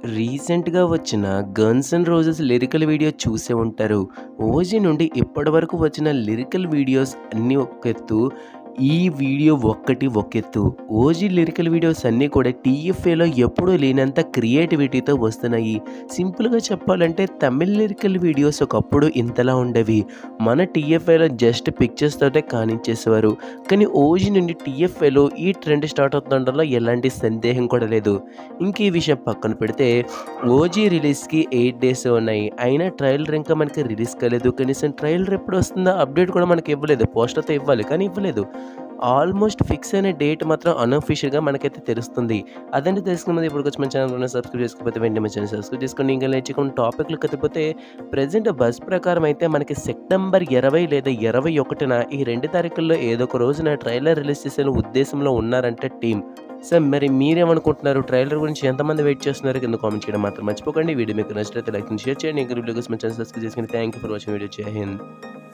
రీసెంట్‌గా వచ్చిన 'guns and roses' lyrical video చూసే ఉంటారు. 'ఓజీ' నుండి ఇప్పటివరకు వచ్చిన లిరికల్ వీడియోస్ అన్నీ ఒక ఎత్తు, ఈ వీడియో ఒక్కటి ఒక ఎత్తు. 'ఓజీ' లిరికల్ వీడియోస్ అన్నీ కూడా టీఎఫ్ఏలో ఎప్పుడూ లేనంత క్రియేటివిటీతో వస్తున్నాయి. సింపుల్‌గా చెప్పాలంటే తమిళ్ లిరికల్ వీడియోస్ ఒకప్పుడు ఇంతలా ఉండేవి. మన టీఎఫ్ఏలో జస్ట్ పిక్చర్స్ తోటే కానిచ్చేసేవారు. కానీ 'ఓజీ' నుండి టీఎఫ్ఏలో ఈ ట్రెండ్ స్టార్ట్ అవుతుండడంలో ఎలాంటి సందేహం కూడా లేదు. ఇంక ఈ విషయం పక్కన పెడితే 'ఓజీ' రిలీజ్‌కి 8 డేసే ఉన్నాయి. అయినా ట్రైలర్ ఇంకా మనకి రిలీజ్ కాలేదు. కనీసం ట్రైలర్ ఎప్పుడు వస్తుందో అప్డేట్ కూడా మనకి ఇవ్వలేదు. పోస్టర్‌తో ఇవ్వాలి కానీ ఇవ్వలేదు. ఆల్మోస్ట్ ఫిక్స్ అయిన డేట్ మాత్రం అన్‌అఫీషియల్‌గా మనకైతే తెలుస్తుంది. అదండి తెలుసుకునే ముందు ఇప్పటికొచ్చి మన ఛానల్‌ని సబ్స్క్రైబ్ చేసుకోకపోతే వెంటనే మన ఛానల్ సబ్స్క్రైబ్ చేసుకోండి. ఇంకా లేట్ చేయకుండా టాపిక్‌లోకి ఎళ్ళిపోతే ప్రెజెంట్ బజ్ ప్రకారం అయితే మనకి సెప్టెంబర్ 20 లేదా 21న ఈ 2 తారీఖుల్లో ఏదో ఒక రోజున ట్రైలర్ రిలీజ్ చేసే ఉద్దేశంలో ఉన్నారంట టీమ్. సో మరి మీరేమనుకుంటున్నారు? ట్రైలర్ గురించి ఎంతమంది వెయిట్ చేస్తున్నారో కింద కామెంట్ చేయడం మాత్రం మర్చిపోకండి. వీడియో మీకు నచ్చినట్లయితే లైక్ అండ్ షేర్ చేయండి. ఇంకా వీడియో కోసం మన ఛానల్ సబ్స్క్రైబ్ చేసుకోండి. Thank you for watching video. జై హింద్.